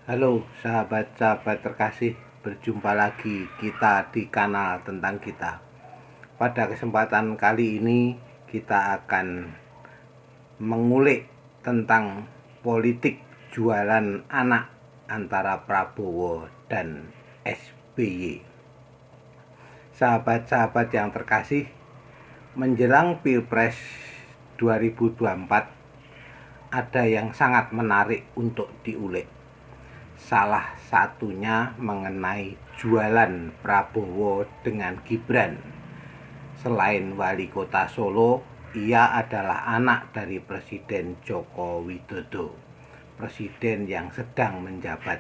Halo sahabat-sahabat terkasih, berjumpa lagi kita di kanal tentang kita. Pada kesempatan kali ini kita akan mengulik tentang politik jualan anak antara Prabowo dan SBY. Sahabat-sahabat yang terkasih, menjelang Pilpres 2024 ada yang sangat menarik untuk diulik. Salah satunya mengenai jualan Prabowo dengan Gibran. Selain wali kota Solo, ia adalah anak dari Presiden Joko Widodo, presiden yang sedang menjabat.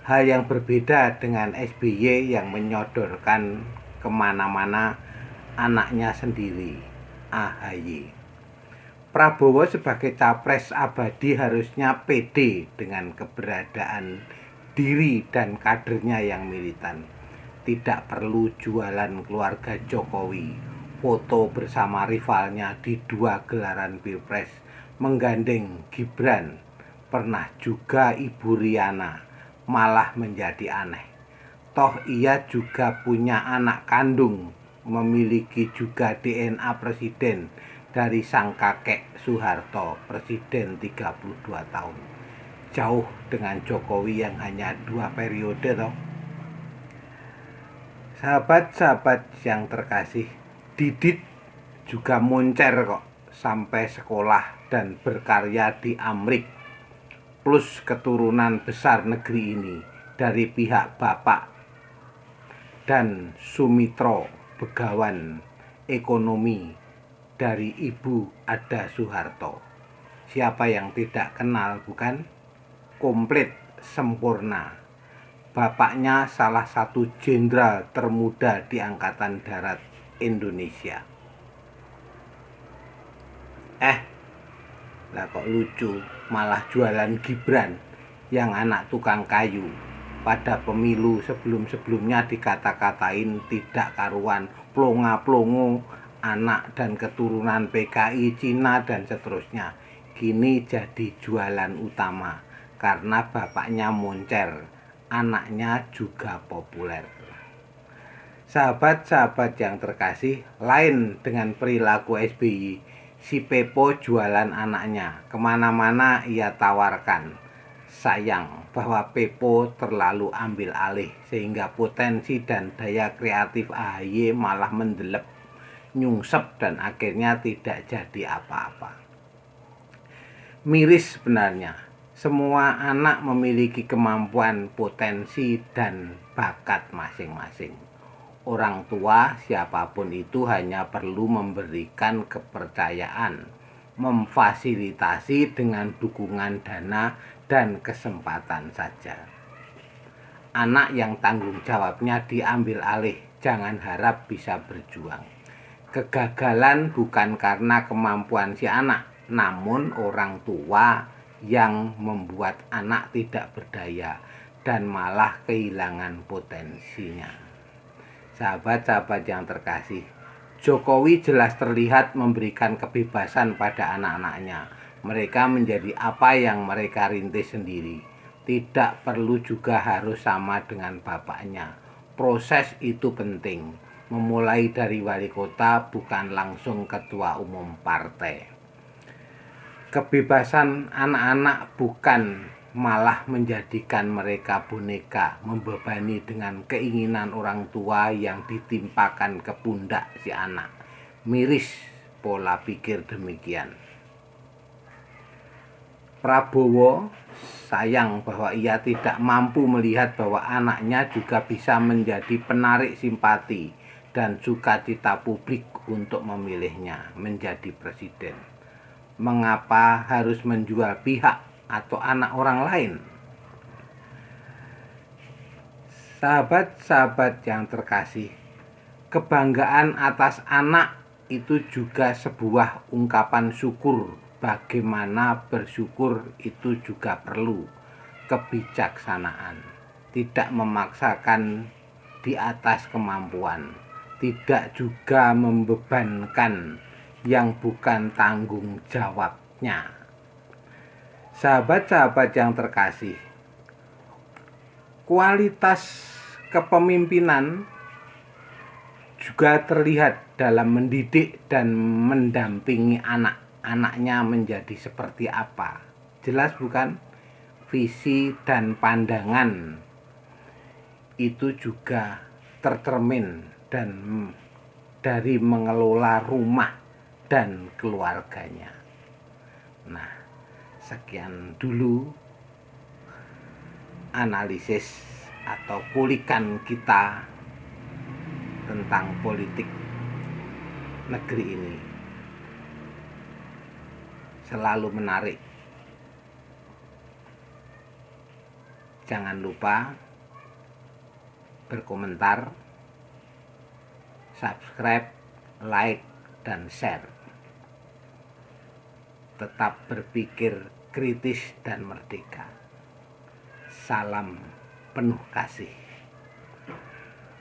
Hal yang berbeda dengan SBY yang menyodorkan kemana-mana anaknya sendiri, AHY. Prabowo sebagai capres abadi harusnya pede dengan keberadaan diri dan kadernya yang militan. Tidak perlu jualan keluarga Jokowi, foto bersama rivalnya di 2 gelaran Pilpres, menggandeng Gibran, pernah juga Ibu Riana, malah menjadi aneh. Toh ia juga punya anak kandung, memiliki juga DNA presiden dari sang kakek Soeharto, presiden 32 tahun. Jauh dengan Jokowi yang hanya 2 periode toh. Sahabat-sahabat yang terkasih, Didit juga moncer kok sampai sekolah dan berkarya di Amrik, plus keturunan besar negeri ini dari pihak bapak dan Sumitro, begawan ekonomi dari ibu Ada Soeharto. Siapa yang tidak kenal, bukan? Komplit sempurna. Bapaknya salah satu jenderal termuda di Angkatan Darat Indonesia. Lah kok lucu, malah jualan Gibran yang anak tukang kayu. Pada pemilu sebelum-sebelumnya dikata-katain tidak karuan, plonga-plongo, anak dan keturunan PKI, Cina dan seterusnya. Kini jadi jualan utama karena bapaknya moncer, anaknya juga populer. Sahabat-sahabat yang terkasih, lain dengan perilaku SBY. Si Pepo jualan anaknya, kemana-mana ia tawarkan. Sayang bahwa Pepo terlalu ambil alih, sehingga potensi dan daya kreatif AHY malah mendelep, nyungsep dan akhirnya tidak jadi apa-apa. Miris sebenarnya, semua anak memiliki kemampuan, potensi, dan bakat masing-masing. Orang tua siapapun itu hanya perlu memberikan kepercayaan, memfasilitasi dengan dukungan dana dan kesempatan saja. Anak yang tanggung jawabnya diambil alih, jangan harap bisa berjuang. Kegagalan bukan karena kemampuan si anak, namun orang tua yang membuat anak tidak berdaya dan malah kehilangan potensinya. Sahabat-sahabat yang terkasih, Jokowi jelas terlihat memberikan kebebasan pada anak-anaknya. Mereka menjadi apa yang mereka rintis sendiri. Tidak perlu juga harus sama dengan bapaknya. Proses itu penting. Memulai dari wali kota, bukan langsung ketua umum partai. Kebebasan anak-anak bukan malah menjadikan mereka boneka, membebani dengan keinginan orang tua yang ditimpakan ke pundak si anak. Miris pola pikir demikian. Prabowo sayang bahwa ia tidak mampu melihat bahwa anaknya juga bisa menjadi penarik simpati dan sukacita publik untuk memilihnya menjadi presiden. Mengapa harus menjual pihak atau anak orang lain? Sahabat-sahabat yang terkasih, kebanggaan atas anak itu juga sebuah ungkapan syukur. Bagaimana bersyukur itu juga perlu kebijaksanaan. Tidak memaksakan di atas kemampuan. Tidak juga membebankan yang bukan tanggung jawabnya. Sahabat-sahabat yang terkasih, Kualitas kepemimpinan juga terlihat dalam mendidik dan mendampingi anak-anaknya menjadi seperti apa. Jelas bukan? Visi dan pandangan itu juga tercermin dan dari mengelola rumah dan keluarganya. Nah, sekian dulu analisis atau kulikan kita tentang politik negeri ini. Selalu menarik. Jangan lupa berkomentar, subscribe, like, dan share. Tetap berpikir kritis dan merdeka. Salam penuh kasih.